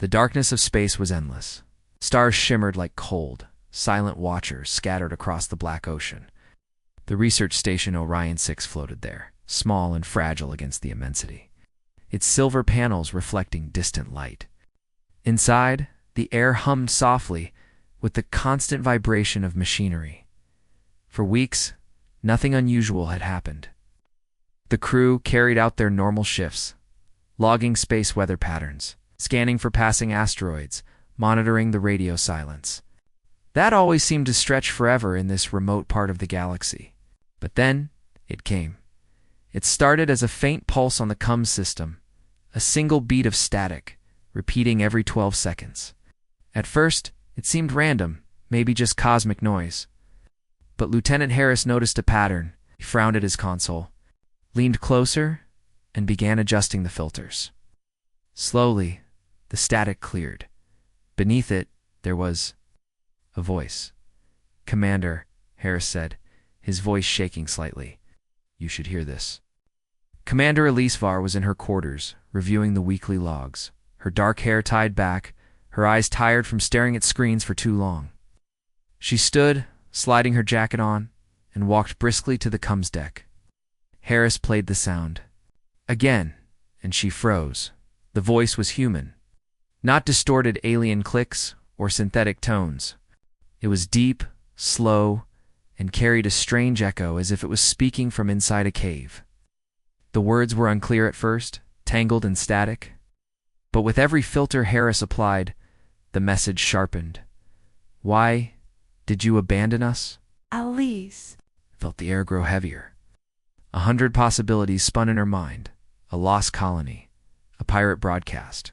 The darkness of space was endless. Stars shimmered like cold, silent watchers scattered across the black ocean. The research station Orion 6 floated there, small and fragile against the immensity, its silver panels reflecting distant light. Inside, the air hummed softly with the constant vibration of machinery. For weeks, nothing unusual had happened. The crew carried out their normal shifts, logging space weather patterns, scanning for passing asteroids, monitoring the radio silence. That always seemed to stretch forever in this remote part of the galaxy. But then, it came. It started as a faint pulse on the comms system, a single beat of static, repeating every 12 seconds. At first, it seemed random, maybe just cosmic noise. But Lieutenant Harris noticed a pattern. He frowned at his console, leaned closer, and began adjusting the filters. Slowly, the static cleared. Beneath it, there was a voice. "Commander," Harris said, his voice shaking slightly. "You should hear this." Commander Elise Var was in her quarters, reviewing the weekly logs, her dark hair tied back, her eyes tired from staring at screens for too long. She stood, sliding her jacket on, and walked briskly to the comms deck. Harris played the sound. Again, and she froze. The voice was human. Not distorted alien clicks or synthetic tones. It was deep, slow, and carried a strange echo as if it was speaking from inside a cave. The words were unclear at first, tangled and static. But with every filter Harris applied, the message sharpened. "Why did you abandon us?" Alice Felt the air grow heavier. 100 possibilities spun in her mind. A lost colony, a pirate broadcast,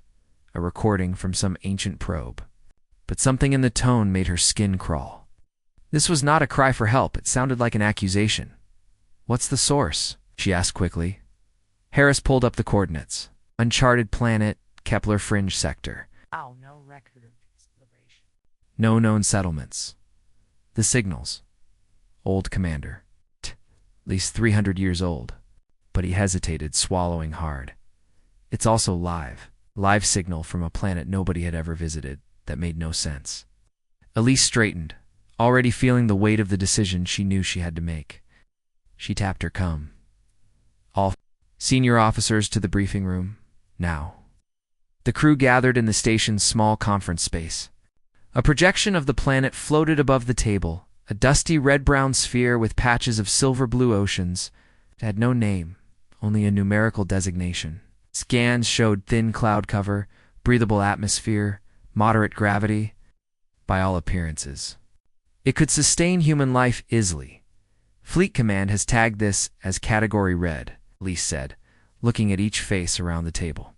a recording from some ancient probe. But something in the tone made her skin crawl. This was not a cry for help, it sounded like an accusation. "What's the source?" she asked quickly. Harris pulled up the coordinates. Uncharted planet, Kepler fringe sector. Oh, no record of exploration. No known settlements. The signals. Old commander. At least 300 years old. But he hesitated, swallowing hard. It's also live. Live signal from a planet nobody had ever visited that made no sense. Elise straightened, already feeling the weight of the decision she knew she had to make. She tapped her comm. "All senior officers to the briefing room, now." The crew gathered in the station's small conference space. A projection of the planet floated above the table, a dusty red-brown sphere with patches of silver-blue oceans. It had no name, only a numerical designation. Scans showed thin cloud cover, breathable atmosphere, moderate gravity. By all appearances, it could sustain human life easily. "Fleet Command has tagged this as Category Red," Elise said, looking at each face around the table.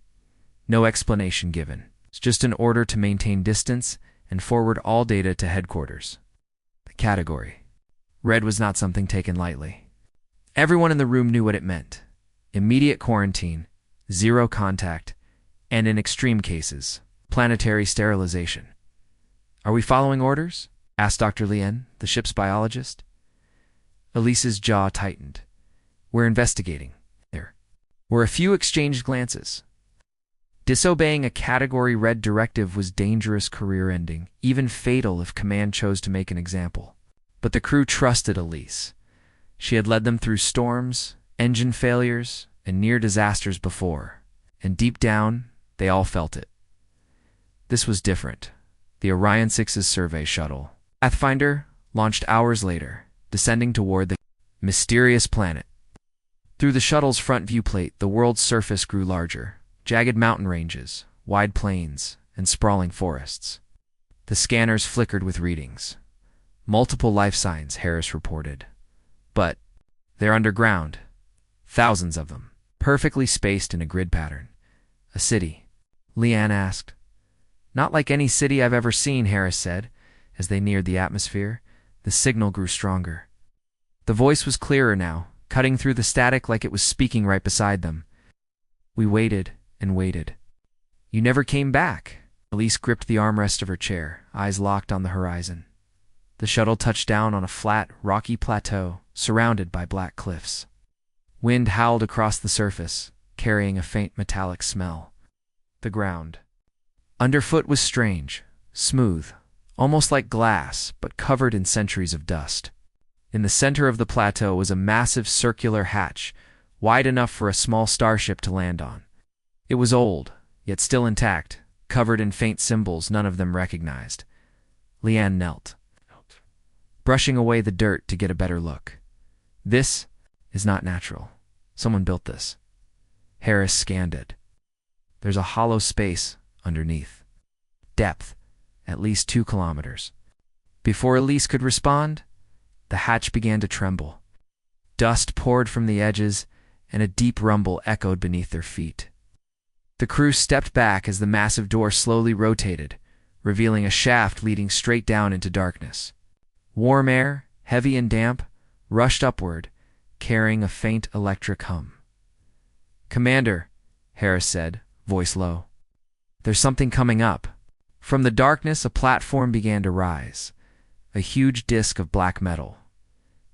No explanation given. It's just an order to maintain distance and forward all data to headquarters. The category. Red was not something taken lightly. Everyone in the room knew what it meant. Immediate quarantine, zero contact, and in extreme cases, planetary sterilization. "Are we following orders?" asked Dr. Lien, the ship's biologist. Elise's jaw tightened. "We're investigating." There were a few exchanged glances. Disobeying a Category Red directive was dangerous, career-ending, even fatal if Command chose to make an example. But the crew trusted Elise. She had led them through storms, engine failures, and near disasters before, and deep down, they all felt it. This was different. The Orion 6's survey shuttle, Pathfinder, launched hours later, descending toward the mysterious planet. Through the shuttle's front viewplate, the world's surface grew larger. Jagged mountain ranges, wide plains, and sprawling forests. The scanners flickered with readings. Multiple life signs, Harris reported. But they're underground. Thousands of them, perfectly spaced in a grid pattern. "A city?" Leanne asked. "Not like any city I've ever seen," Harris said. As they neared the atmosphere, the signal grew stronger. The voice was clearer now, cutting through the static like it was speaking right beside them. "We waited and waited. You never came back." Elise gripped the armrest of her chair, eyes locked on the horizon. The shuttle touched down on a flat, rocky plateau, surrounded by black cliffs. Wind howled across the surface, carrying a faint metallic smell. The ground. Underfoot was strange, smooth, almost like glass, but covered in centuries of dust. In the center of the plateau was a massive circular hatch, wide enough for a small starship to land on. It was old, yet still intact, covered in faint symbols none of them recognized. Leanne knelt, brushing away the dirt to get a better look. This is not natural. Someone built this. Harris scanned it. There's a hollow space underneath. Depth, at least 2 kilometers. Before Elise could respond, the hatch began to tremble. Dust poured from the edges, and a deep rumble echoed beneath their feet. The crew stepped back as the massive door slowly rotated, revealing a shaft leading straight down into darkness. Warm air, heavy and damp, rushed upward, carrying a faint electric hum. "Commander," Harris said, voice low. "There's something coming up." From the darkness, a platform began to rise, a huge disk of black metal,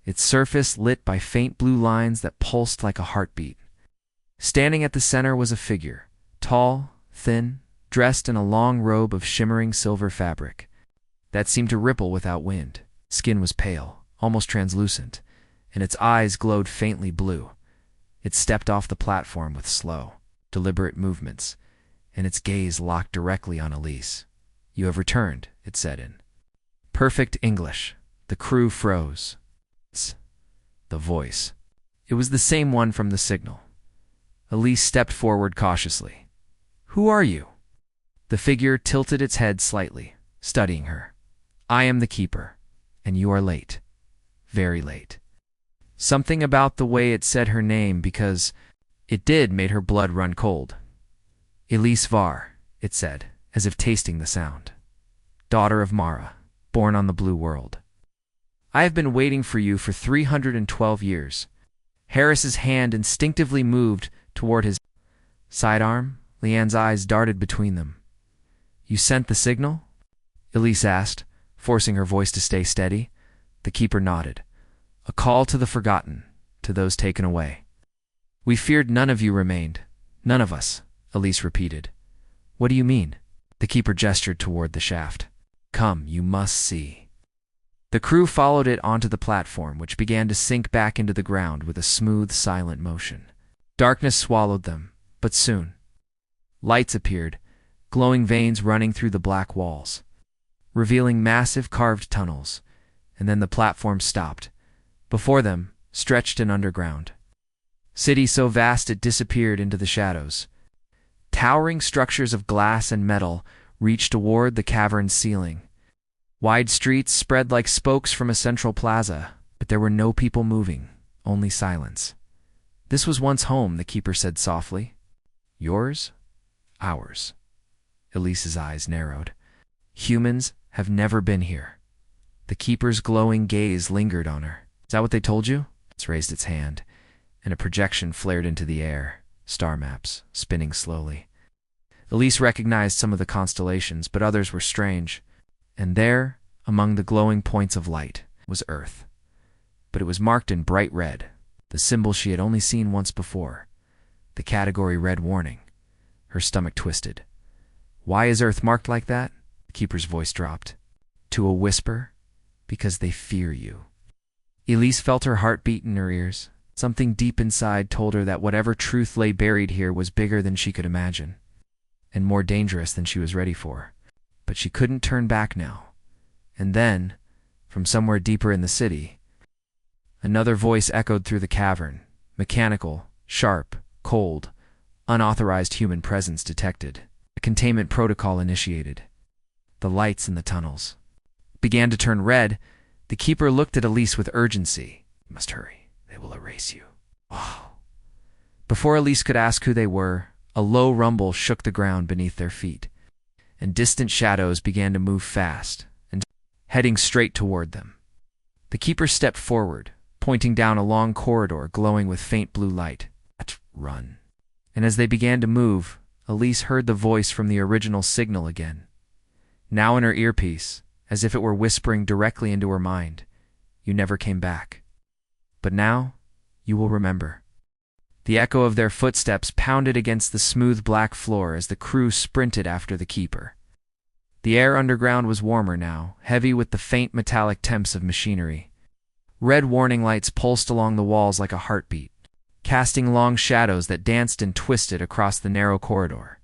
its surface lit by faint blue lines that pulsed like a heartbeat. Standing at the center was a figure, tall, thin, dressed in a long robe of shimmering silver fabric that seemed to ripple without wind. Skin was pale, almost translucent, and its eyes glowed faintly blue. It stepped off the platform with slow, deliberate movements, and its gaze locked directly on Elise. "You have returned," it said in perfect English. The crew froze. The voice. It was the same one from the signal. Elise stepped forward cautiously. "Who are you?" The figure tilted its head slightly, studying her. "I am the keeper, and you are late. Very late." Something about the way it said her name, because it did, made her blood run cold. "Elise Var," it said, as if tasting the sound. "Daughter of Mara, born on the Blue World. I have been waiting for you for 312 years. Harris's hand instinctively moved toward his sidearm. Leanne's eyes darted between them. "You sent the signal?" Elise asked, forcing her voice to stay steady. The keeper nodded. "A call to the forgotten, to those taken away." "We feared none of you remained. None of us," Elise repeated. "What do you mean?" The keeper gestured toward the shaft. "Come, you must see." The crew followed it onto the platform, which began to sink back into the ground with a smooth, silent motion. Darkness swallowed them, but soon lights appeared, glowing veins running through the black walls, revealing massive carved tunnels, and then the platform stopped. Before them stretched an underground city so vast it disappeared into the shadows. Towering structures of glass and metal reached toward the cavern's ceiling. Wide streets spread like spokes from a central plaza, but there were no people moving, only silence. "This was once home," the keeper said softly. "Yours? Ours." Elise's eyes narrowed. "Humans have never been here." The keeper's glowing gaze lingered on her. "Is that what they told you?" It raised its hand, and a projection flared into the air, star maps, spinning slowly. Elise recognized some of the constellations, but others were strange. And there, among the glowing points of light, was Earth. But it was marked in bright red, the symbol she had only seen once before, the category red warning. Her stomach twisted. "Why is Earth marked like that?" The keeper's voice dropped to a whisper. "Because they fear you." Elise felt her heart beat in her ears. Something deep inside told her that whatever truth lay buried here was bigger than she could imagine, and more dangerous than she was ready for. But she couldn't turn back now. And then, from somewhere deeper in the city, another voice echoed through the cavern, mechanical, sharp, cold, unauthorized human presence detected. A containment protocol initiated. The lights in the tunnels began to turn red. The keeper looked at Elise with urgency. "You must hurry. They will erase you." Oh. Before Elise could ask who they were, a low rumble shook the ground beneath their feet, and distant shadows began to move fast and heading straight toward them. The keeper stepped forward, pointing down a long corridor glowing with faint blue light. "Run." And as they began to move, Elise heard the voice from the original signal again, now in her earpiece, as if it were whispering directly into her mind. "You never came back. But now, you will remember." The echo of their footsteps pounded against the smooth black floor as the crew sprinted after the keeper. The air underground was warmer now, heavy with the faint metallic temps of machinery. Red warning lights pulsed along the walls like a heartbeat, casting long shadows that danced and twisted across the narrow corridor.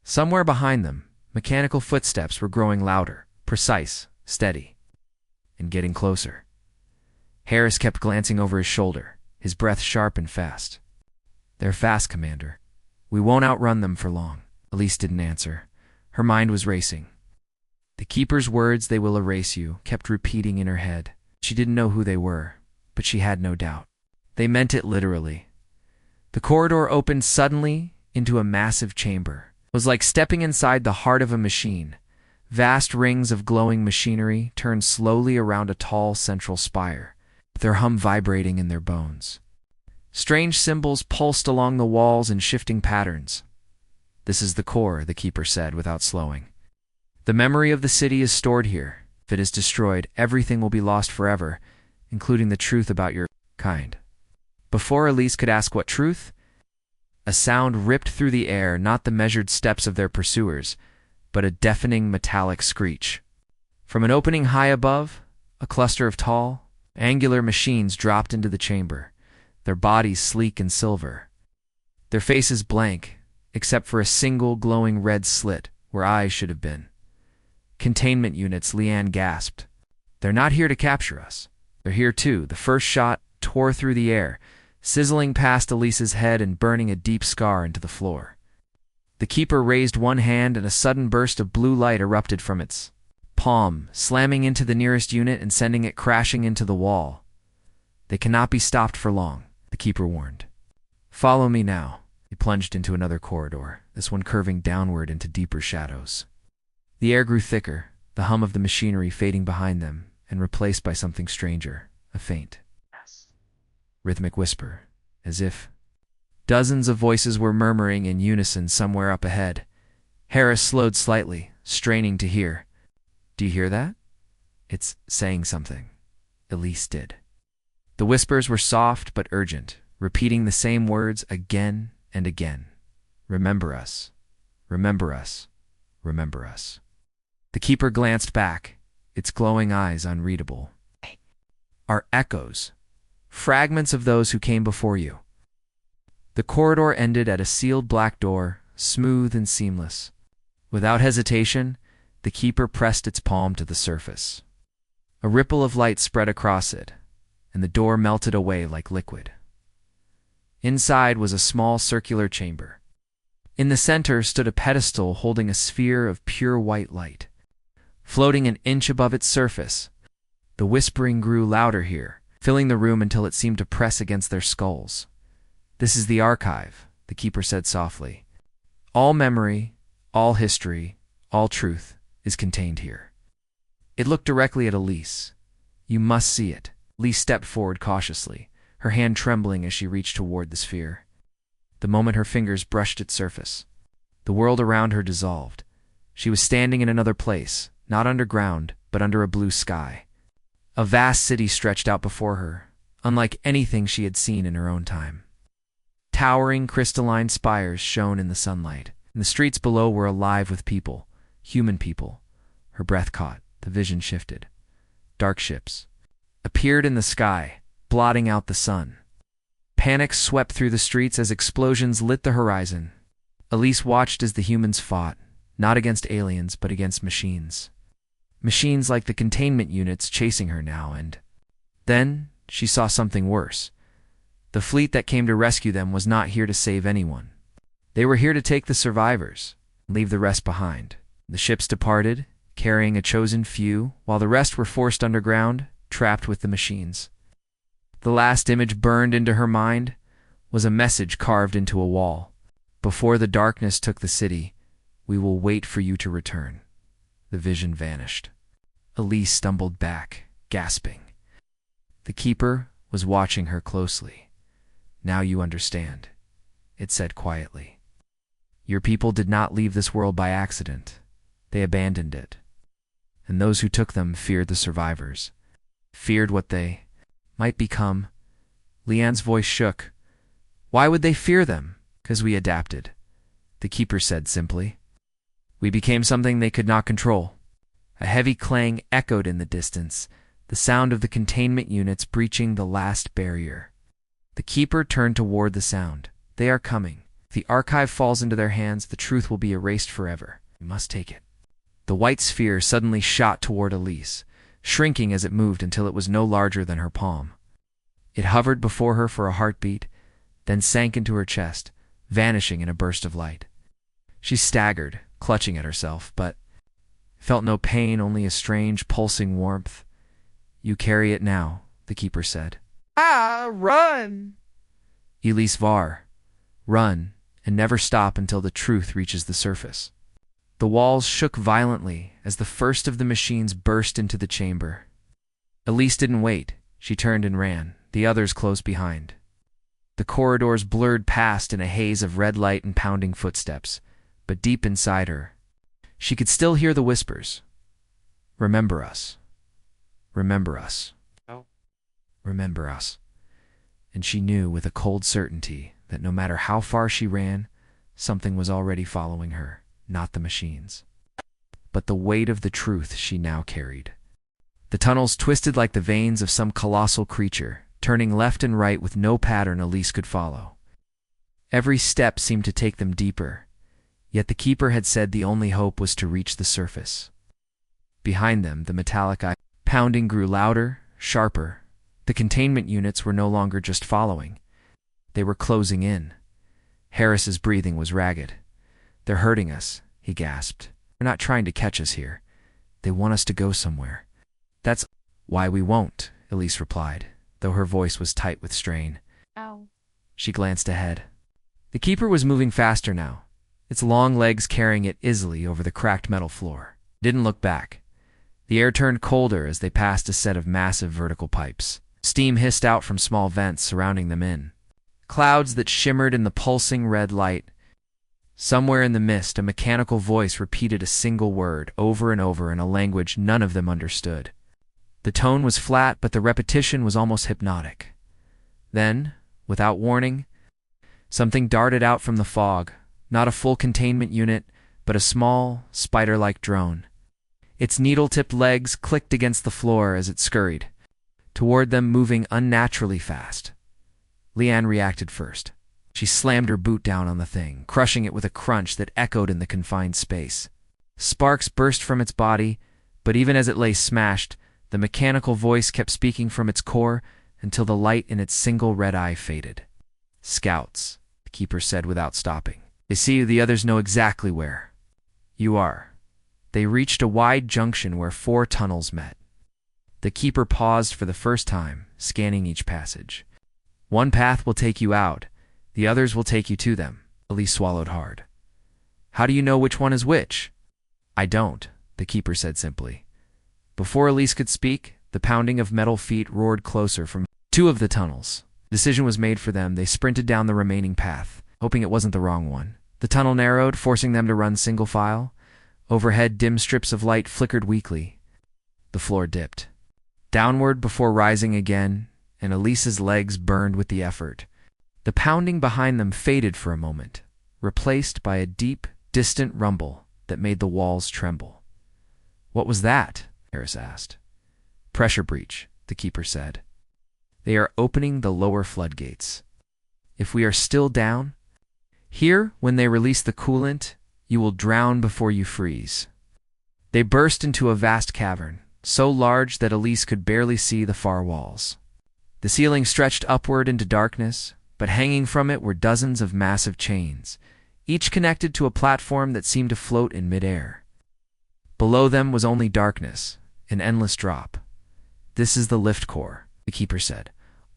Somewhere behind them, mechanical footsteps were growing louder, precise, steady, and getting closer. Harris kept glancing over his shoulder, his breath sharp and fast. "They're fast, Commander. We won't outrun them for long." Elise didn't answer. Her mind was racing. The Keeper's words, "they will erase you," kept repeating in her head. She didn't know who they were, but she had no doubt. They meant it literally. The corridor opened suddenly into a massive chamber. It was like stepping inside the heart of a machine. Vast rings of glowing machinery turned slowly around a tall central spire, their hum vibrating in their bones. Strange symbols pulsed along the walls in shifting patterns. "This is the core," the Keeper said without slowing. "The memory of the city is stored here. If it is destroyed, everything will be lost forever, including the truth about your kind." Before Elise could ask what truth, a sound ripped through the air, not the measured steps of their pursuers, but a deafening metallic screech. From an opening high above, a cluster of tall, angular machines dropped into the chamber, their bodies sleek and silver, their faces blank, except for a single glowing red slit where eyes should have been. "Containment units," Leanne gasped. "They're not here to capture us. They're here too." The first shot tore through the air, sizzling past Elise's head and burning a deep scar into the floor. The Keeper raised one hand and a sudden burst of blue light erupted from its palm, slamming into the nearest unit and sending it crashing into the wall. "They cannot be stopped for long," the Keeper warned. "Follow me now." He plunged into another corridor, this one curving downward into deeper shadows. The air grew thicker, the hum of the machinery fading behind them and replaced by something stranger, a faint, rhythmic whisper, as if dozens of voices were murmuring in unison somewhere up ahead. Harris slowed slightly, straining to hear. "Do you hear that? It's saying something." Elise did. The whispers were soft but urgent, repeating the same words again and again. "Remember us. Remember us. Remember us." The Keeper glanced back, its glowing eyes unreadable. "Are echoes. Fragments of those who came before you." The corridor ended at a sealed black door, smooth and seamless. Without hesitation, the Keeper pressed its palm to the surface. A ripple of light spread across it, and the door melted away like liquid. Inside was a small circular chamber. In the center stood a pedestal holding a sphere of pure white light. Floating an inch above its surface, the whispering grew louder here, filling the room until it seemed to press against their skulls. "This is the archive," the Keeper said softly. "All memory, all history, all truth is contained here." It looked directly at Elise. "You must see it." Elise stepped forward cautiously, her hand trembling as she reached toward the sphere. The moment her fingers brushed its surface, the world around her dissolved. She was standing in another place, not underground, but under a blue sky. A vast city stretched out before her, unlike anything she had seen in her own time. Towering crystalline spires shone in the sunlight, and the streets below were alive with people, human people. Her breath caught, the vision shifted. Dark ships appeared in the sky, blotting out the sun. Panic swept through the streets as explosions lit the horizon. Elise watched as the humans fought, not against aliens, but against machines. Machines like the containment units chasing her now, and then she saw something worse. The fleet that came to rescue them was not here to save anyone. They were here to take the survivors, and leave the rest behind. The ships departed, carrying a chosen few, while the rest were forced underground, trapped with the machines. The last image burned into her mind was a message carved into a wall. "Before the darkness took the city, we will wait for you to return." The vision vanished. Elise stumbled back, gasping. The Keeper was watching her closely. "Now you understand," it said quietly. "Your people did not leave this world by accident. They abandoned it. And those who took them feared the survivors, feared what they might become." Leanne's voice shook. "Why would they fear them?" "'Cause we adapted," the Keeper said simply. We became something they could not control. A heavy clang echoed in the distance, the sound of the containment units breaching the last barrier. The keeper turned toward the sound. They are coming. If the archive falls into their hands, the truth will be erased forever. We must take it. The white sphere suddenly shot toward Elise, shrinking as it moved until it was no larger than her palm. It hovered before her for a heartbeat, then sank into her chest, vanishing in a burst of light. She staggered, clutching at herself, but felt no pain, only a strange, pulsing warmth. "You carry it now," the keeper said. Run! Elise Var, run, and never stop until the truth reaches the surface. The walls shook violently as the first of the machines burst into the chamber. Elise didn't wait. She turned and ran, the others close behind. The corridors blurred past in a haze of red light and pounding footsteps, but deep inside her, she could still hear the whispers. "Remember us. Remember us. Remember us." And she knew with a cold certainty that no matter how far she ran, something was already following her, not the machines, but the weight of the truth she now carried. The tunnels twisted like the veins of some colossal creature, turning left and right with no pattern Elise could follow. Every step seemed to take them deeper, yet the keeper had said the only hope was to reach the surface. Behind them, the metallic pounding grew louder, sharper. The containment units were no longer just following. They were closing in. Harris's breathing was ragged. "They're hurting us," he gasped. "They're not trying to catch us here. They want us to go somewhere." "That's why we won't," Elise replied, though her voice was tight with strain. Ow. She glanced ahead. The keeper was moving faster now, its long legs carrying it easily over the cracked metal floor. It didn't look back. The air turned colder as they passed a set of massive vertical pipes. Steam hissed out from small vents surrounding them in. Clouds that shimmered in the pulsing red light. Somewhere in the mist, a mechanical voice repeated a single word over and over in a language none of them understood. The tone was flat, but the repetition was almost hypnotic. Then, without warning, something darted out from the fog, not a full containment unit, but a small, spider-like drone. Its needle-tipped legs clicked against the floor as it scurried, toward them, moving unnaturally fast. Leanne reacted first. She slammed her boot down on the thing, crushing it with a crunch that echoed in the confined space. Sparks burst from its body, but even as it lay smashed, the mechanical voice kept speaking from its core until the light in its single red eye faded. "Scouts," the keeper said without stopping. "They see you, the others know exactly where you are." They reached a wide junction where 4 tunnels met. The keeper paused for the first time, scanning each passage. "One path will take you out. The others will take you to them." Elise swallowed hard. "How do you know which one is which?" "I don't," the keeper said simply. Before Elise could speak, the pounding of metal feet roared closer from 2 of the tunnels. Decision was made for them. They sprinted down the remaining path, hoping it wasn't the wrong one. The tunnel narrowed, forcing them to run single file. Overhead, dim strips of light flickered weakly. The floor dipped downward before rising again, and Elise's legs burned with the effort. The pounding behind them faded for a moment, replaced by a deep, distant rumble that made the walls tremble. "What was that?" Harris asked. "Pressure breach," the keeper said. "They are opening the lower floodgates. If we are still down here when they release the coolant, you will drown before you freeze." They burst into a vast cavern, so large that Elise could barely see the far walls. The ceiling stretched upward into darkness, but hanging from it were dozens of massive chains, each connected to a platform that seemed to float in midair. Below them was only darkness, an endless drop. "This is the lift core," the keeper said,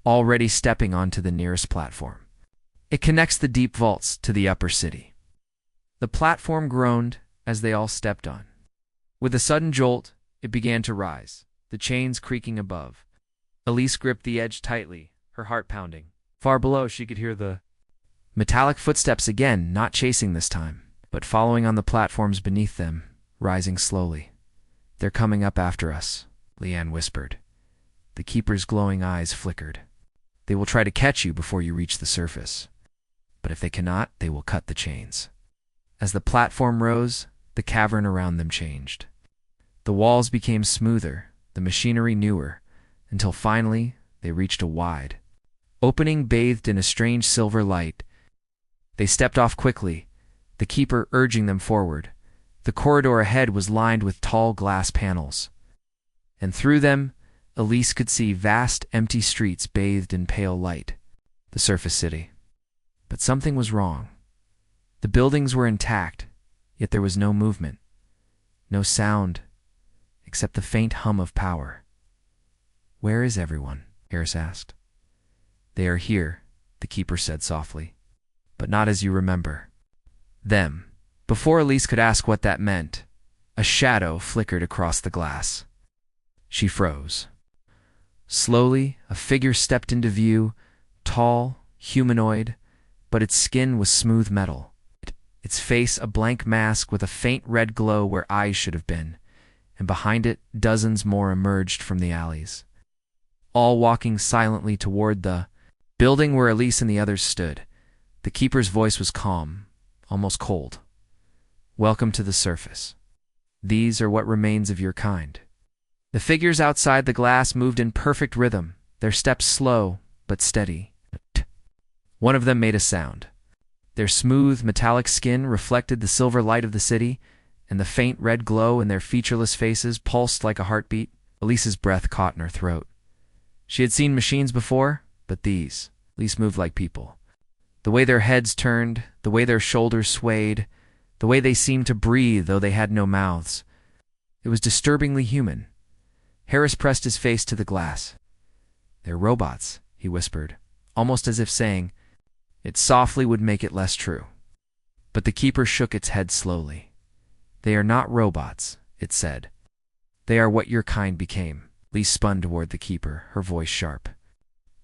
already stepping onto the nearest platform. "It connects the deep vaults to the upper city." The platform groaned as they all stepped on. With a sudden jolt, it began to rise, the chains creaking above. Elise gripped the edge tightly, her heart pounding. Far below, she could hear the metallic footsteps again, not chasing this time, but following on the platforms beneath them, rising slowly. "They're coming up after us," Leanne whispered. The keeper's glowing eyes flickered. "They will try to catch you before you reach the surface. But if they cannot, they will cut the chains." As the platform rose, The cavern around them changed. The walls became smoother, the machinery newer, until finally they reached a wide opening bathed in a strange silver light. They stepped off quickly, the keeper urging them forward. The corridor ahead was lined with tall glass panels, and through them Elise could see vast empty streets bathed in pale light. The surface city. But something was wrong. The buildings were intact, yet there was no movement, no sound, except the faint hum of power. "Where is everyone?" Harris asked. "They are here," the keeper said softly, "but not as you remember them." Before Elise could ask what that meant, a shadow flickered across the glass. She froze. Slowly, a figure stepped into view, tall, humanoid, but its skin was smooth metal. Its face a blank mask with a faint red glow where eyes should have been, and behind it dozens more emerged from the alleys, all walking silently toward the building where Elise and the others stood. The keeper's voice was calm, almost cold. "Welcome to the surface. These are what remains of your kind." The figures outside the glass moved in perfect rhythm, their steps slow but steady. One of them made a sound. Their smooth, metallic skin reflected the silver light of the city, and the faint red glow in their featureless faces pulsed like a heartbeat. Elise's breath caught in her throat. She had seen machines before, but these moved like people. The way their heads turned, the way their shoulders swayed, the way they seemed to breathe though they had no mouths. It was disturbingly human. Harris pressed his face to the glass. "They're robots," he whispered, almost as if saying it softly would make it less true. But the keeper shook its head slowly. "They are not robots," it said. "They are what your kind became." Lee spun toward the keeper, her voice sharp.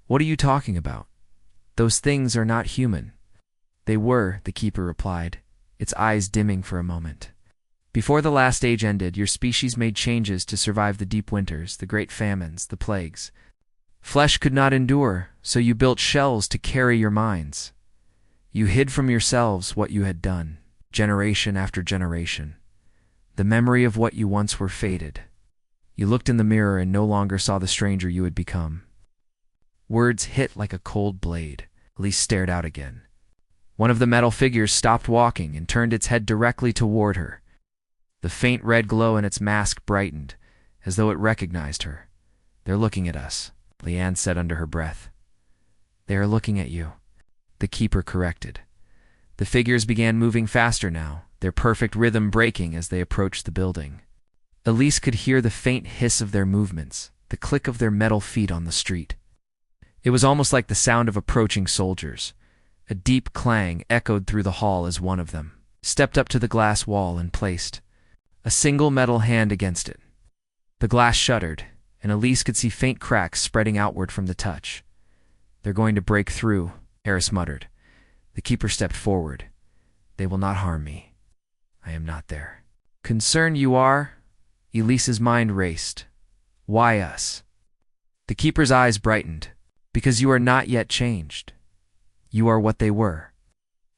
"What are you talking about? Those things are not human." "They were," the keeper replied, its eyes dimming for a moment. "Before the last age ended, your species made changes to survive the deep winters, the great famines, the plagues. Flesh could not endure, so you built shells to carry your minds. You hid from yourselves what you had done, generation after generation. The memory of what you once were faded. You looked in the mirror and no longer saw the stranger you had become." Words hit like a cold blade. Elise stared out again. One of the metal figures stopped walking and turned its head directly toward her. The faint red glow in its mask brightened, as though it recognized her. "They're looking at us," Leanne said under her breath. "They are looking at you," the keeper corrected. The figures began moving faster now, their perfect rhythm breaking as they approached the building. Elise could hear the faint hiss of their movements, the click of their metal feet on the street. It was almost like the sound of approaching soldiers. A deep clang echoed through the hall as one of them stepped up to the glass wall and placed a single metal hand against it. The glass shuddered, and Elise could see faint cracks spreading outward from the touch. "They're going to break through," Harris muttered. The keeper stepped forward. "They will not harm me. I am not there." "Concerned you are?" Elise's mind raced. "Why us?" The keeper's eyes brightened. "Because you are not yet changed. You are what they were."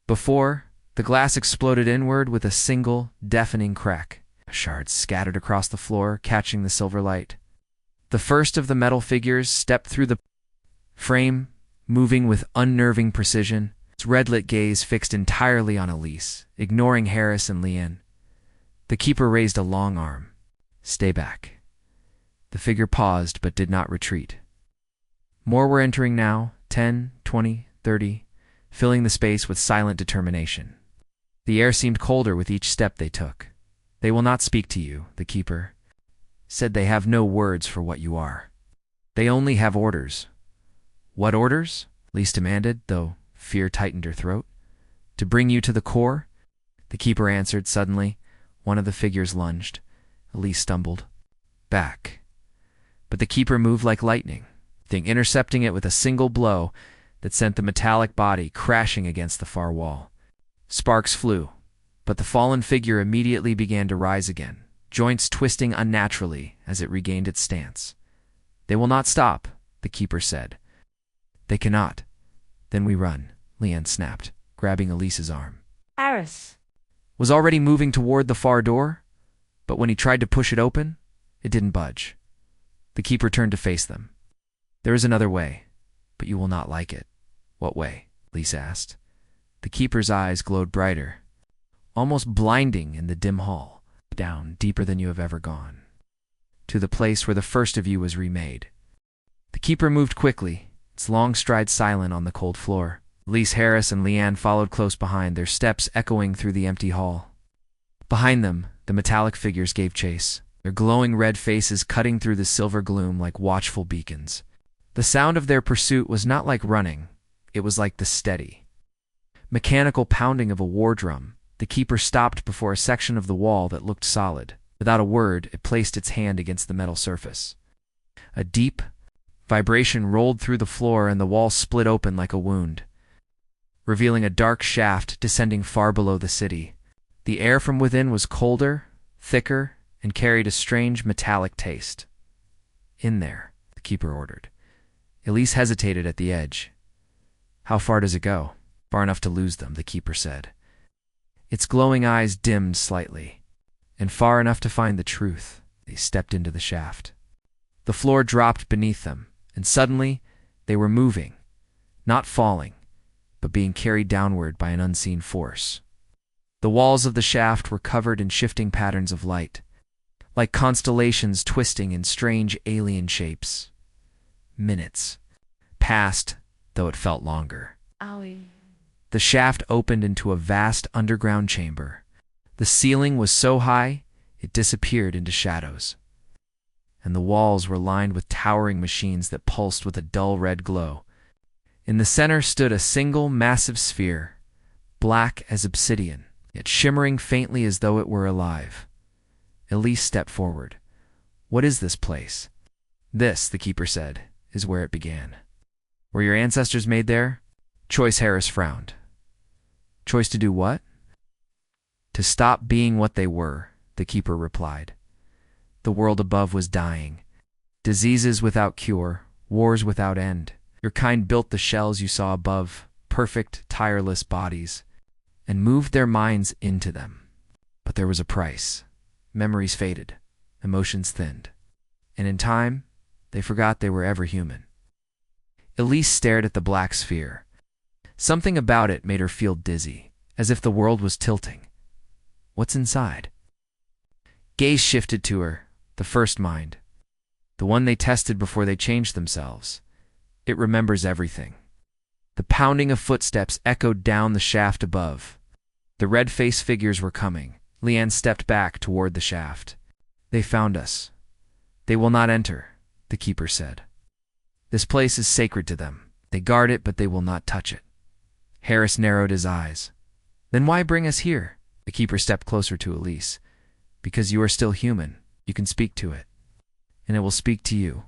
Before, the glass exploded inward with a single, deafening crack. Shards scattered across the floor, catching the silver light. The first of the metal figures stepped through the frame, moving with unnerving precision, its red-lit gaze fixed entirely on Elise, ignoring Harris and Leanne. The keeper raised a long arm. "Stay back." The figure paused but did not retreat. More were entering now, 10, 20, 30, filling the space with silent determination. The air seemed colder with each step they took. "They will not speak to you," the keeper said. "They have no words for what you are. They only have orders." "What orders?" Elise demanded, though fear tightened her throat. "To bring you to the core," the keeper answered suddenly. One of the figures lunged. Elise stumbled back. But the keeper moved like lightning, intercepting it with a single blow that sent the metallic body crashing against the far wall. Sparks flew, but the fallen figure immediately began to rise again, joints twisting unnaturally as it regained its stance. "They will not stop," the keeper said. "They cannot." "Then we run," Leanne snapped, grabbing Elise's arm. "Harris." was already moving toward the far door, but when he tried to push it open, it didn't budge. The keeper turned to face them. "There is another way, but you will not like it." "What way?" Elise asked. The keeper's eyes glowed brighter, almost blinding in the dim hall. "Down deeper than you have ever gone, to the place where the first of you was remade." The keeper moved quickly, its long stride silent on the cold floor. Elise, Harris, and Leanne followed close behind, their steps echoing through the empty hall. Behind them, the metallic figures gave chase, their glowing red faces cutting through the silver gloom like watchful beacons. The sound of their pursuit was not like running, it was like the steady, mechanical pounding of a war drum. The keeper stopped before a section of the wall that looked solid. Without a word, it placed its hand against the metal surface. A deep vibration rolled through the floor and the wall split open like a wound, revealing a dark shaft descending far below the city. The air from within was colder, thicker, and carried a strange metallic taste. "In there," the keeper ordered. Elise hesitated at the edge. "How far does it go?" "Far enough to lose them," the keeper said. Its glowing eyes dimmed slightly. "And far enough to find the truth." They stepped into the shaft. The floor dropped beneath them, and suddenly they were moving, not falling, but being carried downward by an unseen force. The walls of the shaft were covered in shifting patterns of light, like constellations twisting in strange alien shapes. Minutes passed, though it felt longer. Owie. The shaft opened into a vast underground chamber. The ceiling was so high, it disappeared into shadows, and the walls were lined with towering machines that pulsed with a dull red glow. In the center stood a single massive sphere, black as obsidian, yet shimmering faintly as though it were alive. Elise stepped forward. "What is this place?" "This," the keeper said, "is where it began." "Were your ancestors made there?" Choice Harris frowned. "Choice to do what?" "To stop being what they were," the keeper replied. "The world above was dying. Diseases without cure, wars without end. Your kind built the shells you saw above, perfect, tireless bodies, and moved their minds into them. But there was a price. Memories faded, emotions thinned, and in time, they forgot they were ever human." Elise stared at the black sphere. Something about it made her feel dizzy, as if the world was tilting. "What's inside?" Gaze shifted to her, the first mind, the one they tested before they changed themselves. It remembers everything. The pounding of footsteps echoed down the shaft above. The red-faced figures were coming. Leanne stepped back toward the shaft. "They found us. They will not enter," the keeper said. "This place is sacred to them. They guard it, but they will not touch it." Harris narrowed his eyes. "Then why bring us here?" The keeper stepped closer to Elise. "Because you are still human. You can speak to it, and it will speak to you."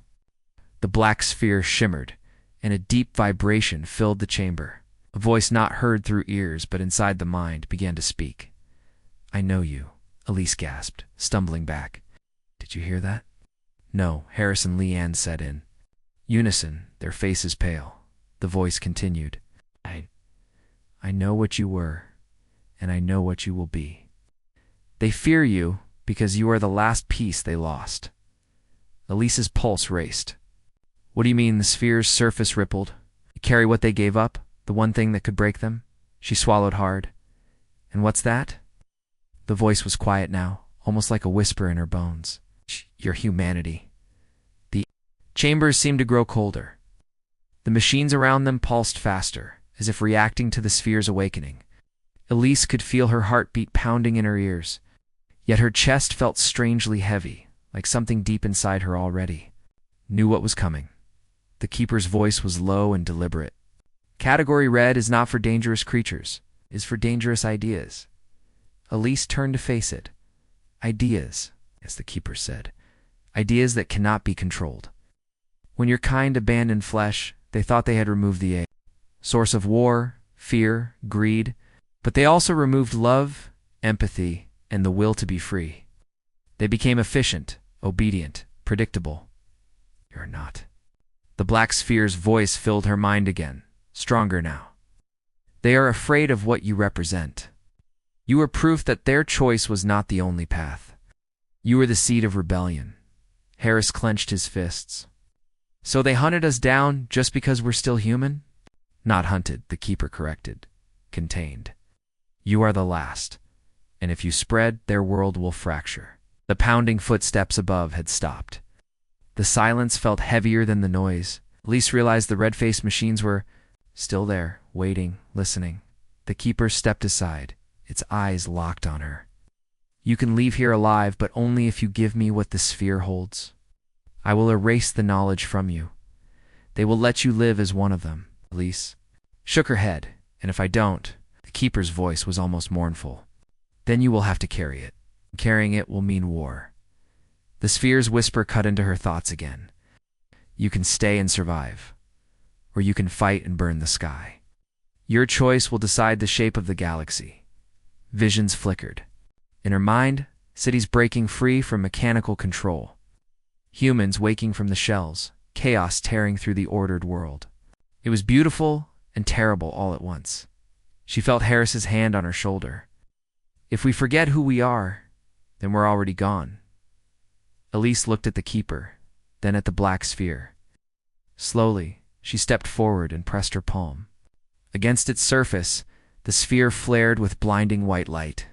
The black sphere shimmered, and a deep vibration filled the chamber. A voice not heard through ears but inside the mind began to speak. "I know you," Elise gasped, stumbling back. "Did you hear that?" "No," Harris and Leanne said in unison, their faces pale. The voice continued. I know what you were, and I know what you will be. They fear you because you are the last piece they lost." Elise's pulse raced. "What do you mean?" The sphere's surface rippled. "You carry what they gave up, the one thing that could break them?" She swallowed hard. "And what's that?" The voice was quiet now, almost like a whisper in her bones. "Your humanity." The chambers seemed to grow colder. The machines around them pulsed faster, as if reacting to the sphere's awakening. Elise could feel her heartbeat pounding in her ears, yet her chest felt strangely heavy, like something deep inside her already knew what was coming. The keeper's voice was low and deliberate. "Category Red is not for dangerous creatures, it is for dangerous ideas." Elise turned to face it. "Ideas," as the keeper said. "Ideas that cannot be controlled. When your kind abandoned flesh, they thought they had removed the source of war, fear, greed, but they also removed love, empathy, and the will to be free. They became efficient, obedient, predictable. You're not." The black sphere's voice filled her mind again, stronger now. "They are afraid of what you represent. You were proof that their choice was not the only path. You were the seed of rebellion. Harris clenched his fists. So they hunted us down just because we're still human? Not hunted, the keeper corrected. Contained. You are the last, and if you spread, their world will fracture. The pounding footsteps above had stopped. The silence felt heavier than the noise. Elise realized the red-faced machines were still there, waiting, listening. The keeper stepped aside, its eyes locked on her. You can leave here alive, but only if you give me what the sphere holds. I will erase the knowledge from you. They will let you live as one of them. Elise shook her head, and if I don't, the keeper's voice was almost mournful, then you will have to carry it. Carrying it will mean war. The sphere's whisper cut into her thoughts again. You can stay and survive, or you can fight and burn the sky. Your choice will decide the shape of the galaxy. Visions flickered. In her mind, cities breaking free from mechanical control. Humans waking from the shells, chaos tearing through the ordered world. It was beautiful and terrible all at once. She felt Harris's hand on her shoulder. If we forget who we are, then we're already gone. Elise looked at the keeper, then at the black sphere. Slowly, she stepped forward and pressed her palm. Against its surface, the sphere flared with blinding white light.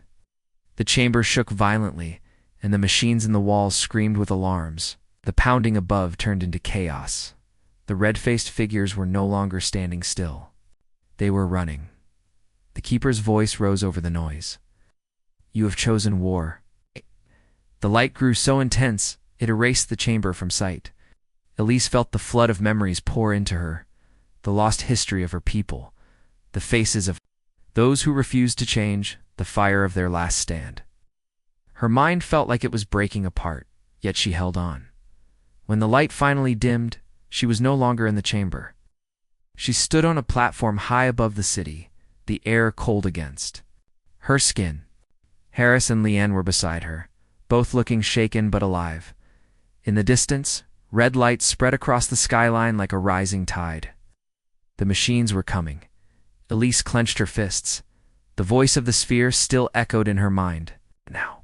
The chamber shook violently, and the machines in the walls screamed with alarms. The pounding above turned into chaos. The red-faced figures were no longer standing still. They were running. The keeper's voice rose over the noise. You have chosen war. The light grew so intense, it erased the chamber from sight. Elise felt the flood of memories pour into her, the lost history of her people, the faces of those who refused to change, the fire of their last stand. Her mind felt like it was breaking apart, yet she held on. When the light finally dimmed, she was no longer in the chamber. She stood on a platform high above the city, the air cold against her skin. Harris and Leanne were beside her, both looking shaken but alive. In the distance, red lights spread across the skyline like a rising tide. The machines were coming. Elise clenched her fists. The voice of the sphere still echoed in her mind. Now,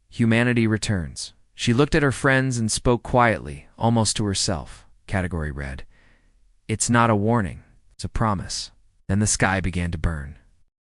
humanity returns. She looked at her friends and spoke quietly, almost to herself. Category read, It's not a warning, it's a promise. Then the sky began to burn.